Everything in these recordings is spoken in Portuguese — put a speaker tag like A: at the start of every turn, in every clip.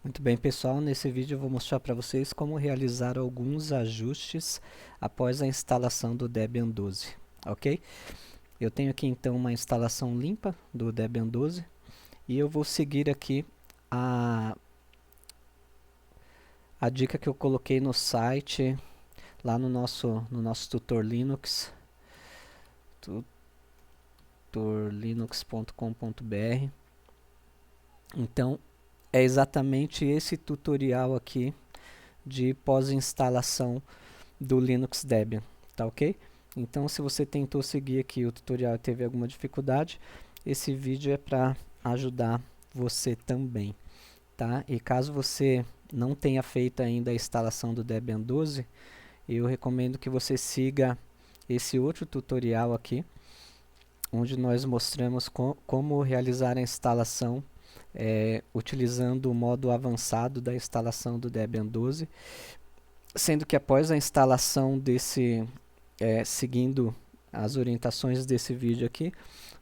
A: Muito bem, pessoal, nesse vídeo eu vou mostrar para vocês como realizar alguns ajustes após a instalação do Debian 12, ok? Eu tenho aqui então uma instalação limpa do Debian 12 e eu vou seguir aqui a dica que eu coloquei no site, lá no nosso tutor Linux, tutorlinux.com.br. Então, é exatamente esse tutorial aqui de pós-instalação do Linux Debian, tá ok? Então, se você tentou seguir aqui o tutorial e teve alguma dificuldade, esse vídeo é para ajudar você também, tá? E caso você não tenha feito ainda a instalação do Debian 12, eu recomendo que você siga esse outro tutorial aqui, onde nós mostramos como realizar a instalação utilizando o modo avançado da instalação do Debian 12, sendo que após a instalação seguindo as orientações desse vídeo aqui,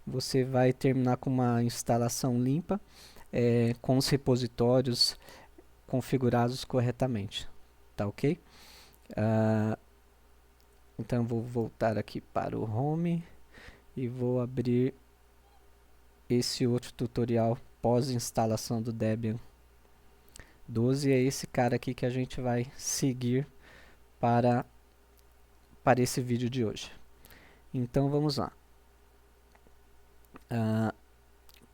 A: você vai terminar com uma instalação limpa, com os repositórios configurados corretamente, tá ok? Então vou voltar aqui para o Home e vou abrir esse outro tutorial pós-instalação do Debian 12. É esse cara aqui que a gente vai seguir para esse vídeo de hoje. Então vamos lá.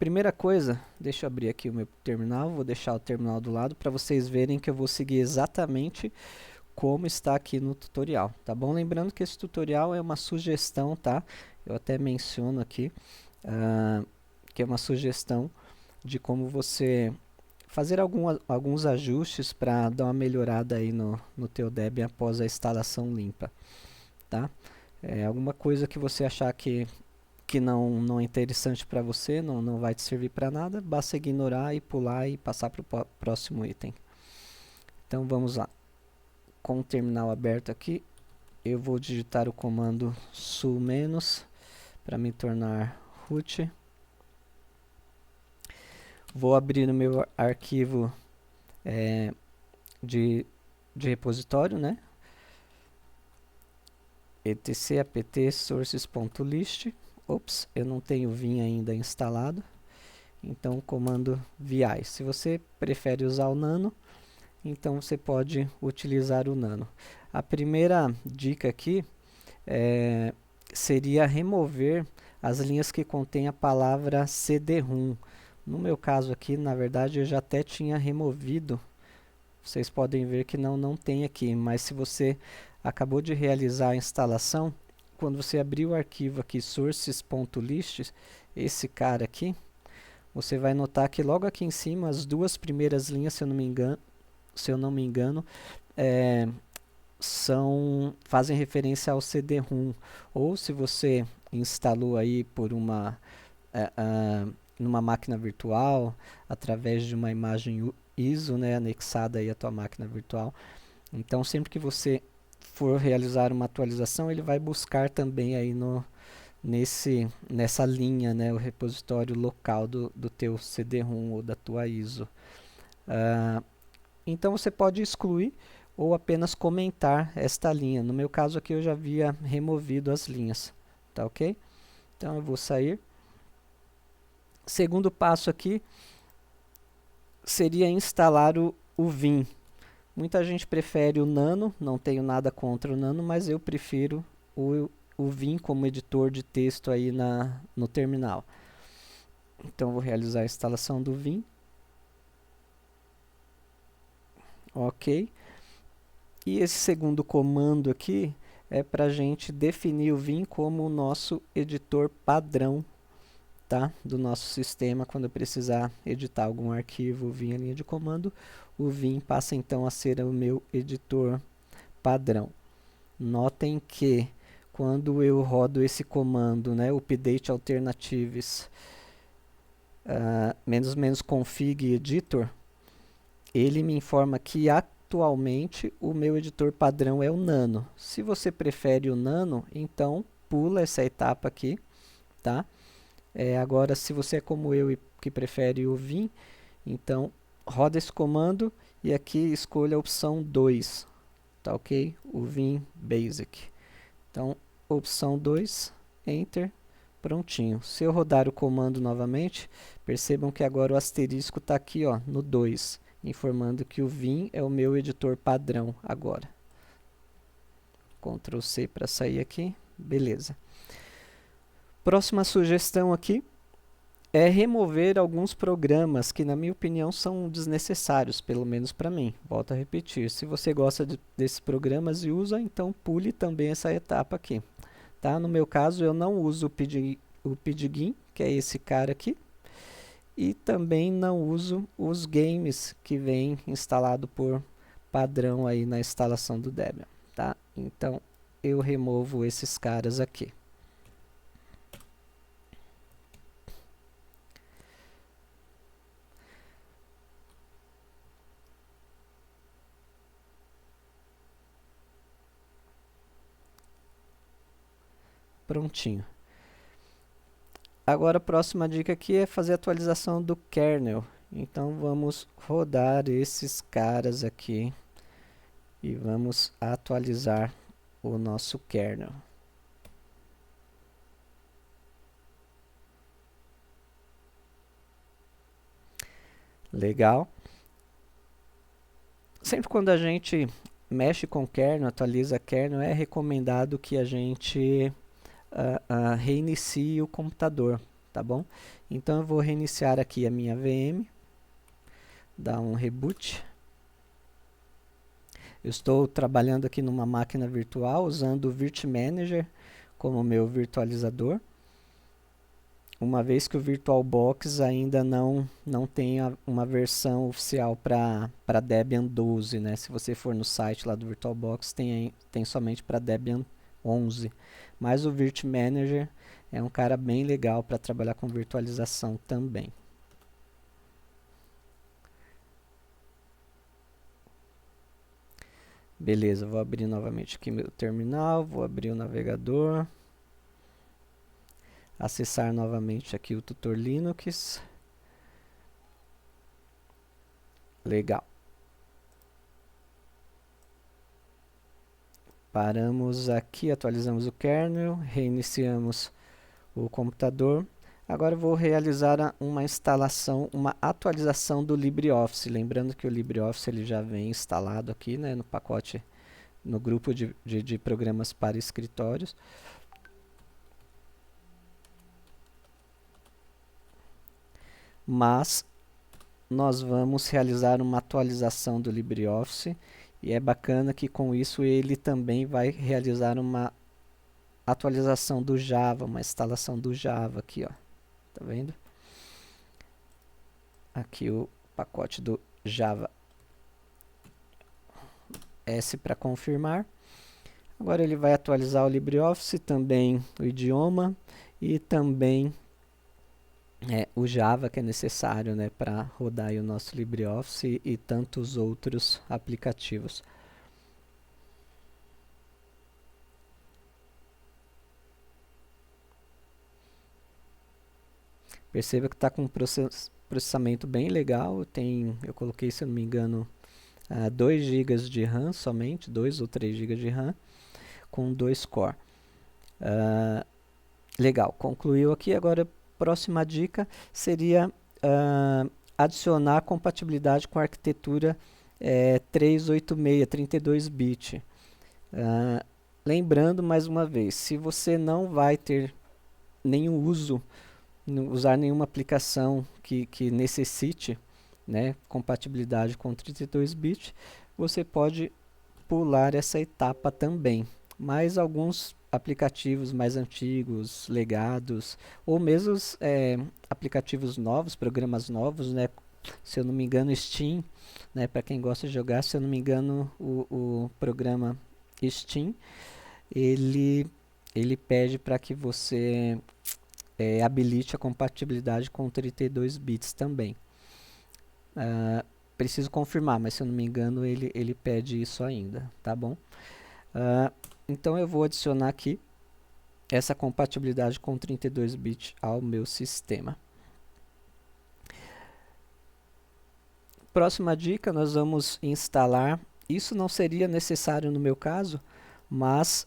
A: Primeira coisa, deixa eu abrir aqui o meu terminal, vou deixar o terminal do lado para vocês verem que eu vou seguir exatamente como está aqui no tutorial, tá bom? Lembrando que esse tutorial é uma sugestão, tá? Eu até menciono aqui que é uma sugestão de como você fazer alguns ajustes para dar uma melhorada aí no teu Debian após a instalação limpa, tá? Alguma coisa que você achar que não é interessante para você, não vai te servir para nada, basta ignorar e pular e passar para o próximo item. Então vamos lá. Com o terminal aberto aqui, eu vou digitar o comando su- para me tornar root. Vou abrir o meu arquivo de repositório, né? etc apt sources.list. Ops, eu não tenho Vim ainda instalado. Então, o comando vi. Se você prefere usar o nano, então você pode utilizar o nano. A primeira dica aqui seria remover as linhas que contêm a palavra cd-rom. No meu caso aqui, na verdade, eu já até tinha removido. Vocês podem ver que não tem aqui, mas se você acabou de realizar a instalação, quando você abrir o arquivo aqui sources.list, esse cara aqui, você vai notar que logo aqui em cima, as duas primeiras linhas, se eu não me engano, fazem referência ao cd-rom, ou se você instalou aí por numa máquina virtual, através de uma imagem ISO, né, anexada aí à tua máquina virtual. Então, sempre que você for realizar uma atualização, ele vai buscar também aí nessa linha, né, o repositório local do teu cd-rom ou da tua ISO. Então, você pode excluir ou apenas comentar esta linha. No meu caso aqui, eu já havia removido as linhas, tá ok? Então, eu vou sair. Segundo passo aqui seria instalar o Vim. Muita gente prefere o Nano, não tenho nada contra o Nano, mas eu prefiro o Vim como editor de texto aí no terminal. Então vou realizar a instalação do Vim. Ok. E esse segundo comando aqui é para a gente definir o Vim como o nosso editor padrão, tá? Do nosso sistema. Quando eu precisar editar algum arquivo via linha de comando, o Vim passa então a ser o meu editor padrão. Notem que quando eu rodo esse comando, né, update alternatives -config editor, ele me informa que atualmente o meu editor padrão é o Nano. Se você prefere o Nano, então pula essa etapa aqui, tá? Agora, se você é como eu e que prefere o Vim, então roda esse comando e aqui escolha a opção 2, tá ok? O Vim Basic. Então, opção 2, Enter, prontinho. Se eu rodar o comando novamente, percebam que agora o asterisco está aqui, ó, no 2, informando que o Vim é o meu editor padrão agora. Ctrl C para sair aqui, beleza. Próxima sugestão aqui é remover alguns programas que, na minha opinião, são desnecessários, pelo menos para mim. Volto a repetir, se você gosta desses programas e usa, então pule também essa etapa aqui. Tá? No meu caso, eu não uso o Pidgin, que é esse cara aqui, e também não uso os games que vem instalado por padrão aí na instalação do Debian. Tá? Então, eu removo esses caras aqui. Prontinho. Agora a próxima dica aqui é fazer a atualização do kernel. Então vamos rodar esses caras aqui e vamos atualizar o nosso kernel. Legal. Sempre quando a gente mexe com kernel, atualiza kernel, é recomendado que a gente reinicie o computador, tá bom? Então eu vou reiniciar aqui a minha VM, dar um reboot. Eu estou trabalhando aqui numa máquina virtual usando o VirtManager como meu virtualizador, uma vez que o VirtualBox ainda não tem uma versão oficial para Debian 12, né? Se você for no site lá do VirtualBox, tem somente para Debian 11. Mas o VirtManager é um cara bem legal para trabalhar com virtualização também. Beleza, vou abrir novamente aqui meu terminal, vou abrir o navegador, acessar novamente aqui o Tutor Linux. Legal. Paramos aqui, atualizamos o kernel, reiniciamos o computador. Agora eu vou realizar uma instalação, uma atualização do LibreOffice. Lembrando que o LibreOffice ele já vem instalado aqui, né, no pacote, no grupo de programas para escritórios. Mas nós vamos realizar uma atualização do LibreOffice e é bacana que com isso ele também vai realizar uma atualização do Java, uma instalação do Java aqui, ó. Tá vendo? Aqui o pacote do Java S para confirmar. Agora ele vai atualizar o LibreOffice, também o idioma e também o Java que é necessário, né, para rodar aí o nosso LibreOffice e tantos outros aplicativos. Perceba que está com um processamento bem legal. Eu coloquei, se eu não me engano, 2 GB de RAM somente, 2 ou 3 GB de RAM, com 2 core. Legal, concluiu aqui. Agora, a próxima dica seria adicionar compatibilidade com a arquitetura 386, 32-bit. Lembrando, mais uma vez, se você não vai ter nenhum uso, usar nenhuma aplicação que necessite, né, compatibilidade com 32-bit, você pode pular essa etapa também. Mas alguns aplicativos mais antigos, legados, ou mesmo aplicativos novos, programas novos, né, se eu não me engano Steam, né, para quem gosta de jogar, se eu não me engano o programa Steam, ele pede para que você habilite a compatibilidade com 32 bits também. Preciso confirmar, mas se eu não me engano ele pede isso ainda, tá bom? Então eu vou adicionar aqui essa compatibilidade com 32 bits ao meu sistema. Próxima dica, nós vamos instalar, isso não seria necessário no meu caso, mas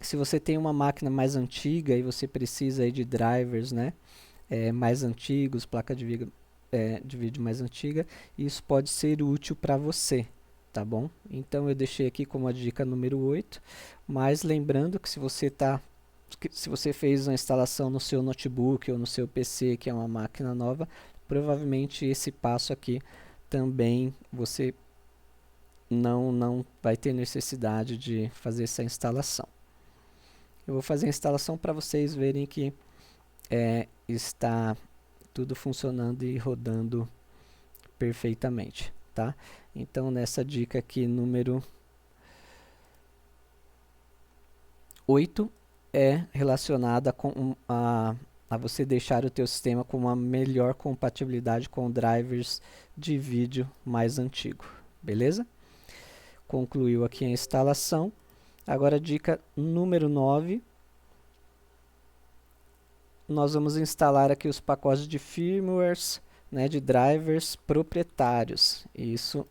A: se você tem uma máquina mais antiga e você precisa aí de drivers, né, mais antigos, placa de vídeo mais antiga, isso pode ser útil para você, tá bom? Então eu deixei aqui como a dica número 8, mas lembrando que se você fez uma instalação no seu notebook ou no seu PC, que é uma máquina nova, provavelmente esse passo aqui também você não vai ter necessidade de fazer essa instalação. Eu vou fazer a instalação para vocês verem que está tudo funcionando e rodando perfeitamente, tá? Então nessa dica aqui número 8 é relacionada com a você deixar o teu sistema com uma melhor compatibilidade com drivers de vídeo mais antigo, beleza? Concluiu aqui a instalação. Agora a dica número 9, nós vamos instalar aqui os pacotes de firmwares, né, de drivers proprietários. Isso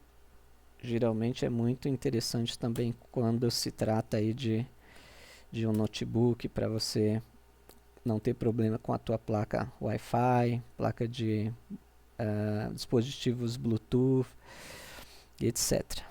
A: geralmente é muito interessante também quando se trata aí de um notebook, para você não ter problema com a tua placa Wi-Fi, placa de dispositivos Bluetooth, etc.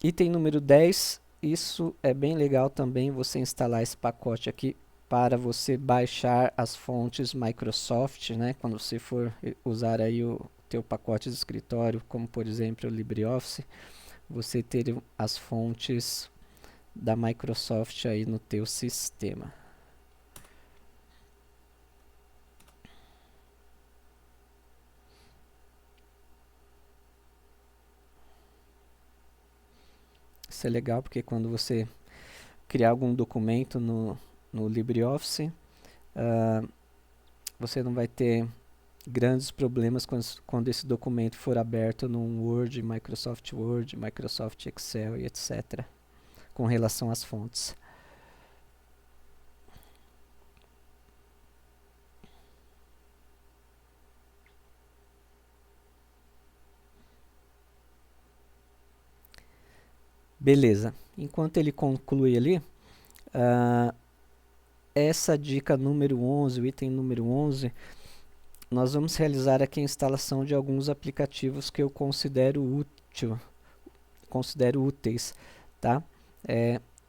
A: Item número 10, isso é bem legal também, você instalar esse pacote aqui para você baixar as fontes Microsoft, né? Quando você for usar aí o teu pacote de escritório, como por exemplo o LibreOffice, você ter as fontes da Microsoft aí no teu sistema. Isso é legal porque quando você criar algum documento no LibreOffice, você não vai ter grandes problemas quando esse documento for aberto no Word, Microsoft Excel e etc. com relação às fontes. Beleza, enquanto ele conclui ali, essa dica número 11, o item número 11, nós vamos realizar aqui a instalação de alguns aplicativos que eu considero úteis, tá?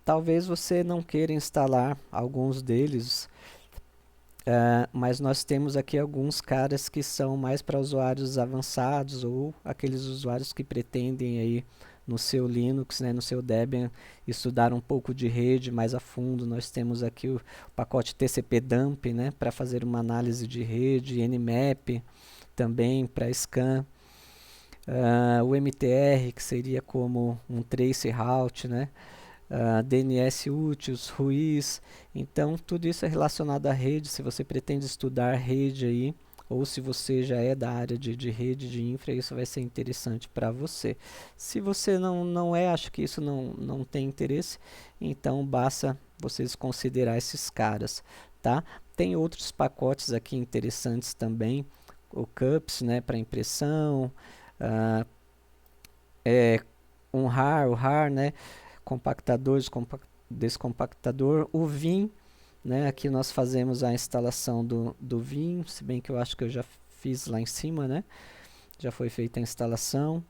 A: Talvez você não queira instalar alguns deles, mas nós temos aqui alguns caras que são mais para usuários avançados ou aqueles usuários que pretendem aí no seu Linux, né, no seu Debian, estudar um pouco de rede mais a fundo. Nós temos aqui o pacote TCP/dump, né, para fazer uma análise de rede, Nmap também para scan, o MTR, que seria como um trace route, né, DNS úteis, RUIs. Então tudo isso é relacionado à rede. Se você pretende estudar rede aí, ou se você já é da área de rede, de infra, isso vai ser interessante para você. Se você não é, acho que isso não tem interesse, então basta vocês considerar esses caras, tá? Tem outros pacotes aqui interessantes também, o CUPS, né, para impressão, o RAR, né, compactador, descompactador, o Vim, né, aqui nós fazemos a instalação do Vim, se bem que eu acho que eu já fiz lá em cima, né, já foi feita a instalação,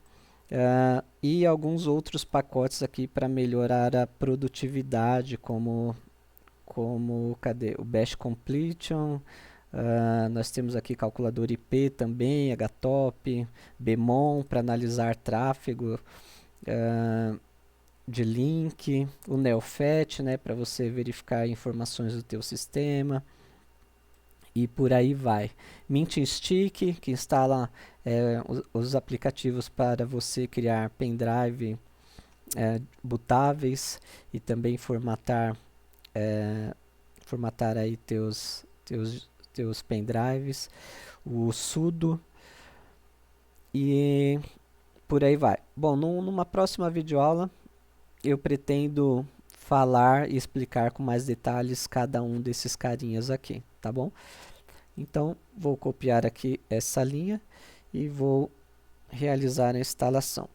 A: e alguns outros pacotes aqui para melhorar a produtividade, como cadê? O Bash Completion, nós temos aqui calculador IP também, HTOP, Bmon para analisar tráfego, de link, o NeoFet, né, para você verificar informações do teu sistema, e por aí vai. Mint Stick, que instala os aplicativos para você criar pendrive bootáveis e também formatar aí teus pendrives, o sudo e por aí vai. Bom, numa próxima videoaula eu pretendo falar e explicar com mais detalhes cada um desses carinhas aqui, tá bom? Então, vou copiar aqui essa linha e vou realizar a instalação.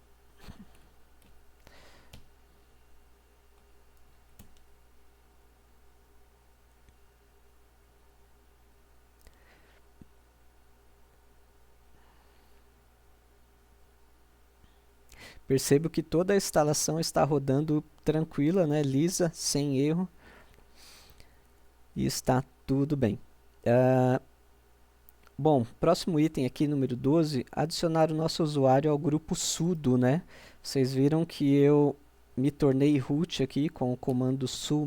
A: Percebo que toda a instalação está rodando tranquila, né, lisa, sem erro, e está tudo bem. Bom, próximo item aqui, número 12, adicionar o nosso usuário ao grupo sudo, né? Vocês viram que eu me tornei root aqui com o comando su-,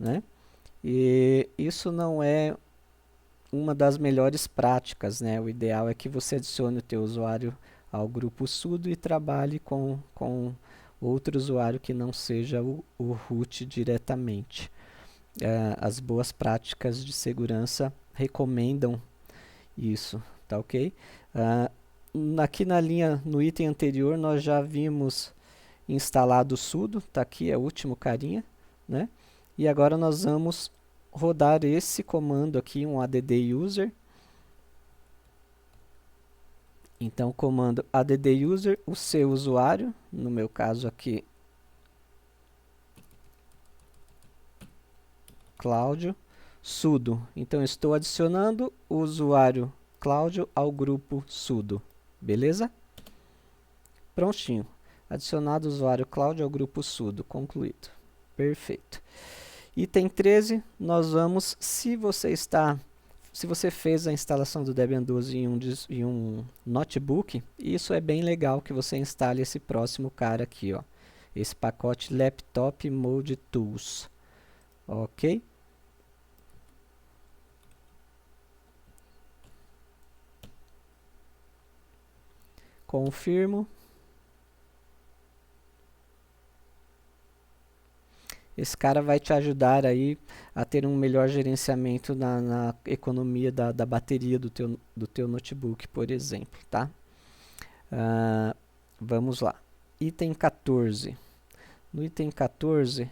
A: né? E isso não é uma das melhores práticas, né? O ideal é que você adicione o teu usuário ao grupo sudo e trabalhe com outro usuário que não seja o root diretamente. As boas práticas de segurança recomendam isso, tá ok? Aqui na linha, no item anterior, nós já vimos instalado o sudo, tá aqui, é o último carinha, né? E agora nós vamos rodar esse comando aqui, um add user. Então, comando add user, o seu usuário, no meu caso aqui, Cláudio, sudo. Então, estou adicionando o usuário Cláudio ao grupo sudo, beleza? Prontinho. Adicionado o usuário Cláudio ao grupo sudo, concluído. Perfeito. Item 13, nós vamos, se você fez a instalação do Debian 12 em um notebook, isso é bem legal que você instale esse próximo cara aqui, ó. Esse pacote Laptop Mode Tools. Ok? Confirmo. Esse cara vai te ajudar aí a ter um melhor gerenciamento na economia da bateria do teu notebook, por exemplo, tá? Vamos lá. Item 14. No item 14,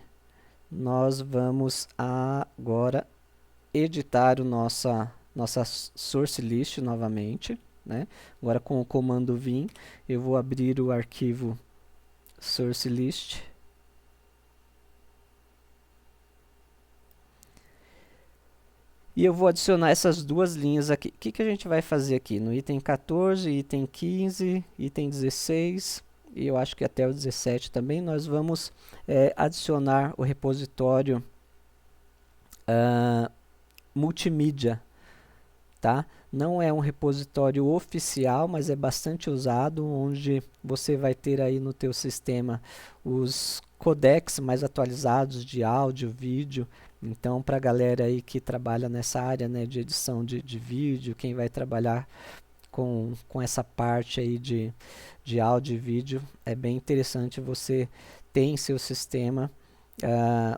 A: nós vamos agora editar nossa source list novamente, né? Agora com o comando vim, eu vou abrir o arquivo source list. E eu vou adicionar essas duas linhas aqui. O que a gente vai fazer aqui? No item 14, item 15, item 16, e eu acho que até o 17 também, nós vamos adicionar o repositório multimídia, tá? Não é um repositório oficial, mas é bastante usado, onde você vai ter aí no teu sistema os codecs mais atualizados de áudio, vídeo. Então, para a galera aí que trabalha nessa área, né, de edição de vídeo, quem vai trabalhar com essa parte aí de áudio e vídeo, é bem interessante você ter em seu sistema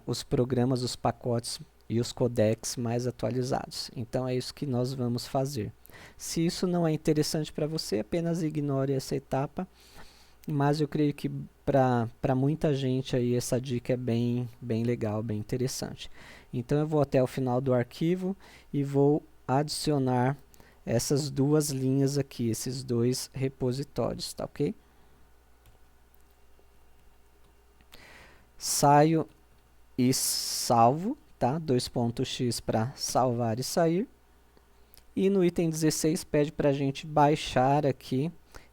A: os programas, os pacotes e os codecs mais atualizados. Então é isso que nós vamos fazer. Se isso não é interessante para você, apenas ignore essa etapa, mas eu creio que para muita gente aí essa dica é bem legal, bem interessante. Então eu vou até o final do arquivo e vou adicionar essas duas linhas aqui, esses dois repositórios, tá ok? Saio e salvo, tá? 2.x para salvar e sair. E no item 16 pede para a gente baixar aqui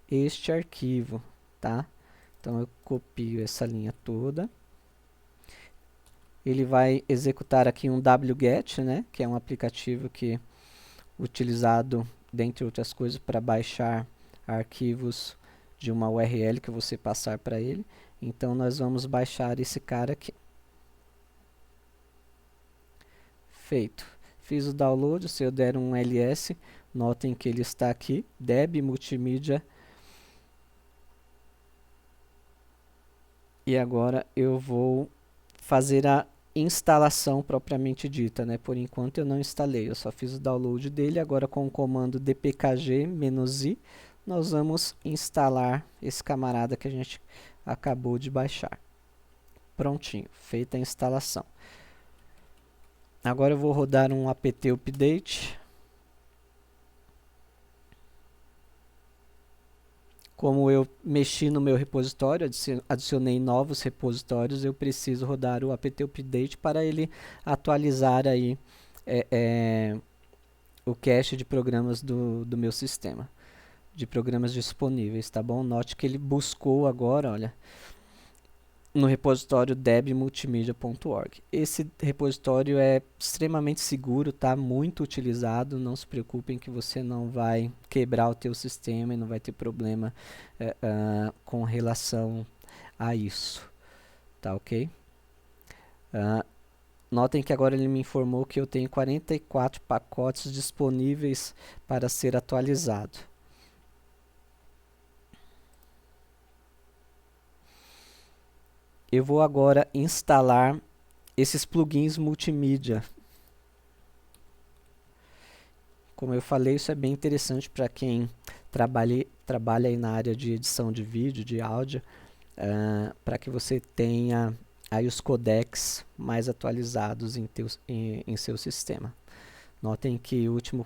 A: este arquivo, tá? Então eu copio essa linha toda. Ele vai executar aqui um wget, né? Que é um aplicativo que utilizado, dentre outras coisas, para baixar arquivos de uma URL que você passar para ele. Então nós vamos baixar esse cara aqui. Feito. Fiz o download, se eu der um ls, notem que ele está aqui, Deb Multimídia. E agora eu vou fazer a instalação propriamente dita, né? Por enquanto eu não instalei, eu só fiz o download dele. Agora com o comando dpkg-i, nós vamos instalar esse camarada que a gente acabou de baixar. Prontinho, feita a instalação. Agora eu vou rodar um apt update. como eu mexi no meu repositório, adicionei novos repositórios, eu preciso rodar o apt update para ele atualizar aí o cache de programas do meu sistema, de programas disponíveis, tá bom? Note que ele buscou agora, olha, no repositório debmultimedia.org. Esse repositório é extremamente seguro, tá? Muito utilizado, não se preocupem que você não vai quebrar o teu sistema e não vai ter problema com relação a isso, tá ok? Notem que agora ele me informou que eu tenho 44 pacotes disponíveis para ser atualizado. Eu vou agora instalar esses plugins multimídia. Como eu falei, isso é bem interessante para quem trabalha aí na área de edição de vídeo, de áudio, para que você tenha aí os codecs mais atualizados em seu sistema. Notem que o último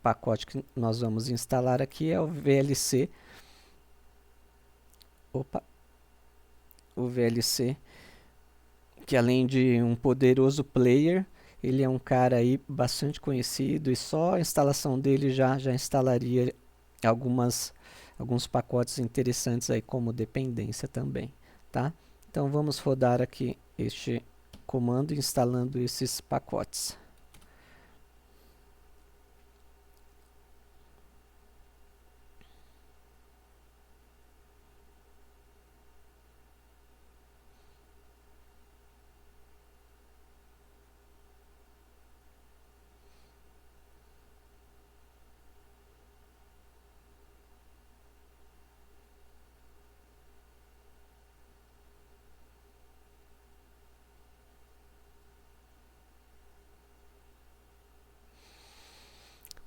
A: pacote que nós vamos instalar aqui é o VLC. O VLC, que além de um poderoso player, ele é um cara aí bastante conhecido e só a instalação dele já instalaria alguns pacotes interessantes aí como dependência também, tá? Então vamos rodar aqui este comando instalando esses pacotes.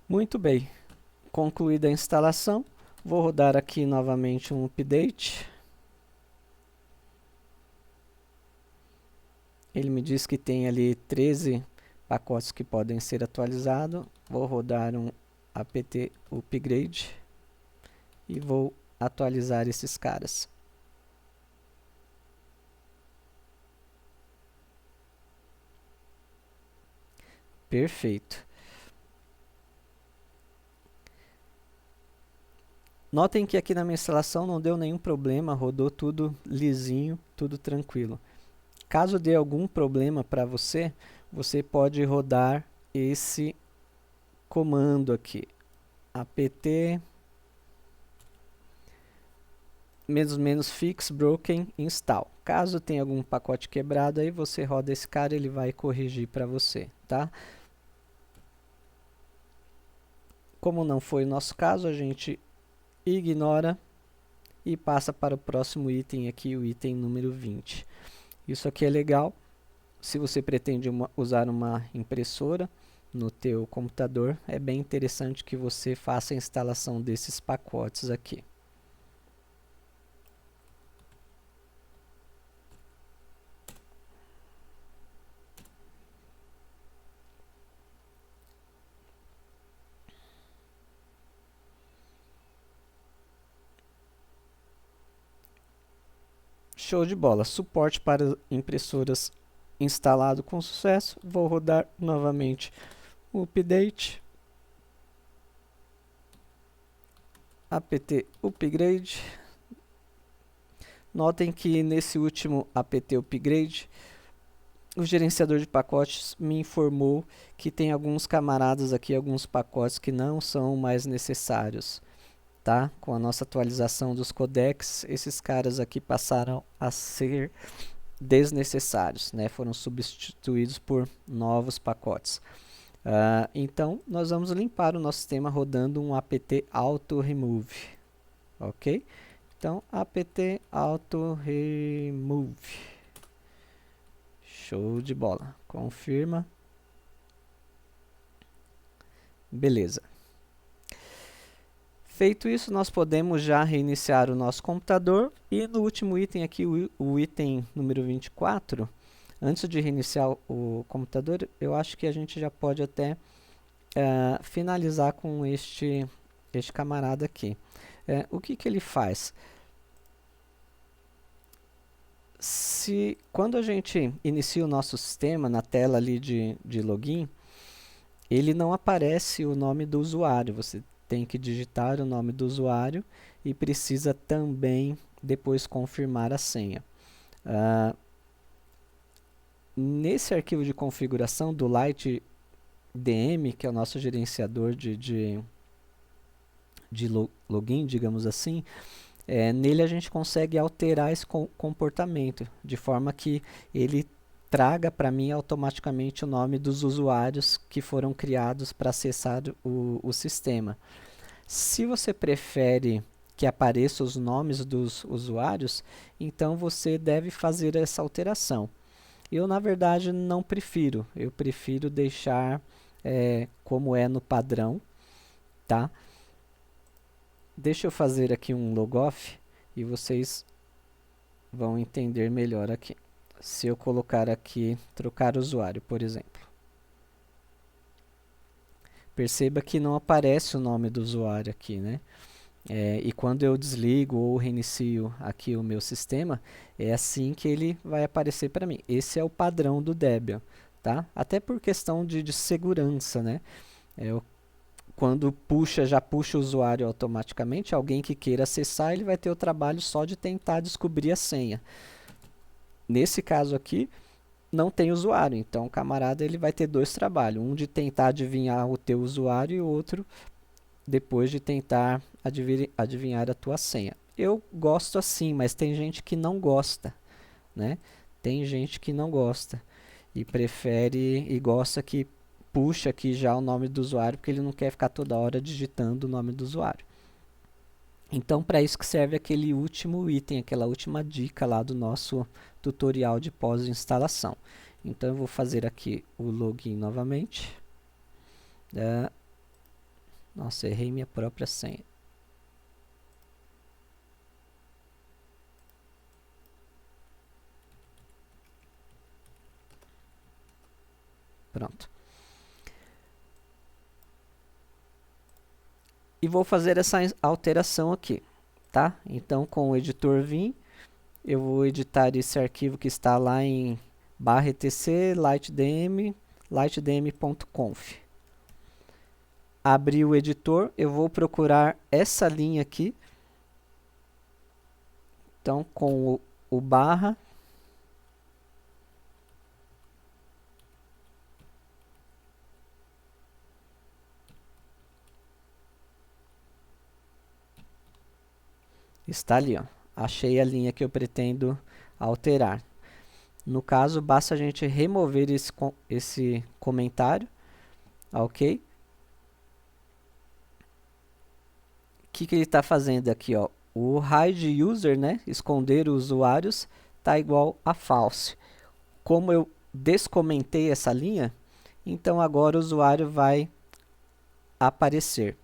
A: Muito bem, concluída a instalação, vou rodar aqui novamente um update. Ele me diz que tem ali 13 pacotes que podem ser atualizados. Vou rodar um apt upgrade e vou atualizar esses caras. Perfeito. Notem que aqui na minha instalação não deu nenhum problema, rodou tudo lisinho, tudo tranquilo. Caso dê algum problema para você, você pode rodar esse comando aqui, apt -fix broken install. Caso tenha algum pacote quebrado aí, você roda esse cara, ele vai corrigir para você, tá? Como não foi o nosso caso, a gente ignora e passa para o próximo item aqui, o item número 20. Isso aqui é legal se você pretende usar uma impressora no teu computador, é bem interessante que você faça a instalação desses pacotes aqui. Show de bola, suporte para impressoras instalado com sucesso. Vou rodar novamente o update, apt upgrade. Notem que nesse último apt upgrade, o gerenciador de pacotes me informou que tem alguns camaradas aqui, alguns pacotes que não são mais necessários. Tá? Com a nossa atualização dos codecs, esses caras aqui passaram a ser desnecessários, né? Foram substituídos por novos pacotes. Então, nós vamos limpar o nosso sistema rodando um apt auto remove, ok? Então, apt auto remove. Show de bola. Confirma. Beleza. Feito isso, nós podemos já reiniciar o nosso computador e no último item aqui, o item número 24, antes de reiniciar o computador, eu acho que a gente já pode até finalizar com este camarada aqui. O que que ele faz? Quando a gente inicia o nosso sistema na tela ali de login, ele não aparece o nome do usuário. Você tem que digitar o nome do usuário e precisa também depois confirmar a senha. Nesse arquivo de configuração do LightDM, que é o nosso gerenciador de login, digamos assim, nele a gente consegue alterar esse comportamento, de forma que ele traga para mim automaticamente o nome dos usuários que foram criados para acessar o sistema. Se você prefere que apareça os nomes dos usuários, então você deve fazer essa alteração. Eu, na verdade, não prefiro. Eu prefiro deixar como é no padrão, tá? Deixa eu fazer aqui um logoff e vocês vão entender melhor aqui. Se eu colocar aqui, trocar usuário, por exemplo. Perceba que não aparece o nome do usuário aqui, né? E quando eu desligo ou reinicio aqui o meu sistema, é assim que ele vai aparecer para mim. Esse é o padrão do Debian, tá? Até por questão de segurança, né? Quando já puxa o usuário automaticamente, alguém que queira acessar, ele vai ter o trabalho só de tentar descobrir a senha. Nesse caso aqui, não tem usuário, então o camarada ele vai ter dois trabalhos, um de tentar adivinhar o teu usuário e o outro depois de tentar adivinhar a tua senha. Eu gosto assim, mas tem gente que não gosta, né? Tem gente que não gosta e prefere e gosta que puxa aqui já o nome do usuário, porque ele não quer ficar toda hora digitando o nome do usuário. Então, para isso que serve aquele último item, aquela última dica lá do nosso tutorial de pós-instalação. Então, eu vou fazer aqui o login novamente. Nossa, errei minha própria senha. Pronto. E vou fazer essa alteração aqui, tá? Então, com o editor Vim, eu vou editar esse arquivo que está lá em /etc lightdm.conf. Abri o editor, eu vou procurar essa linha aqui. Então, com o barra, está ali, ó. Achei a linha que eu pretendo alterar. No caso, basta a gente remover esse comentário, ok? O que ele está fazendo aqui, ó? O hide user, né? Esconder usuários, está igual a false. Como eu descomentei essa linha, então agora o usuário vai aparecer.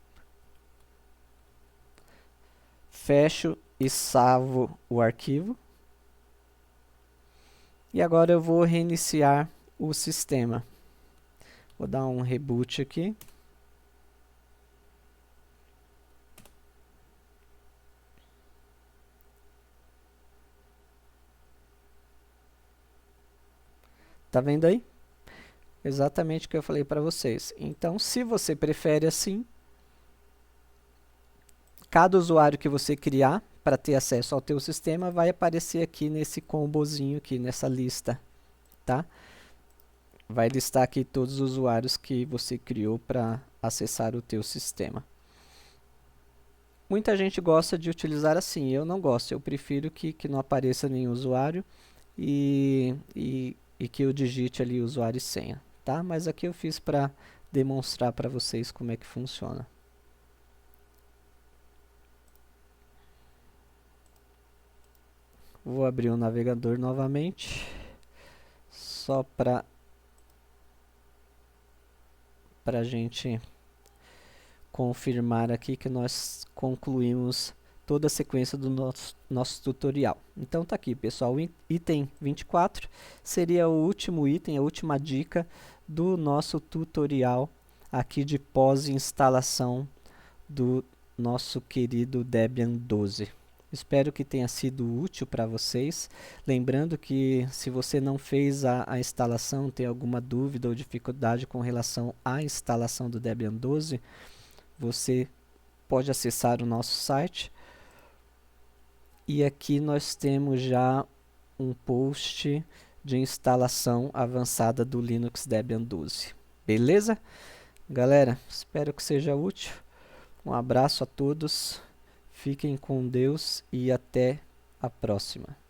A: Fecho e salvo o arquivo. E agora eu vou reiniciar o sistema. Vou dar um reboot aqui. Tá vendo aí? Exatamente o que eu falei para vocês. Então, se você prefere assim, cada usuário que você criar para ter acesso ao teu sistema vai aparecer aqui nesse combozinho aqui, nessa lista, tá? Vai listar aqui todos os usuários que você criou para acessar o teu sistema. Muita gente gosta de utilizar assim, eu não gosto, eu prefiro que não apareça nenhum usuário e que eu digite ali usuário e senha, tá? Mas aqui eu fiz para demonstrar para vocês como é que funciona. Vou abrir o navegador novamente, só para a gente confirmar aqui que nós concluímos toda a sequência do nosso tutorial. Então tá aqui, pessoal, o item 24 seria o último item, a última dica do nosso tutorial aqui de pós-instalação do nosso querido Debian 12. Espero que tenha sido útil para vocês. Lembrando que se você não fez a instalação, tem alguma dúvida ou dificuldade com relação à instalação do Debian 12, você pode acessar o nosso site. E aqui nós temos já um post de instalação avançada do Linux Debian 12. Beleza? Galera, espero que seja útil. Um abraço a todos. Fiquem com Deus e até a próxima.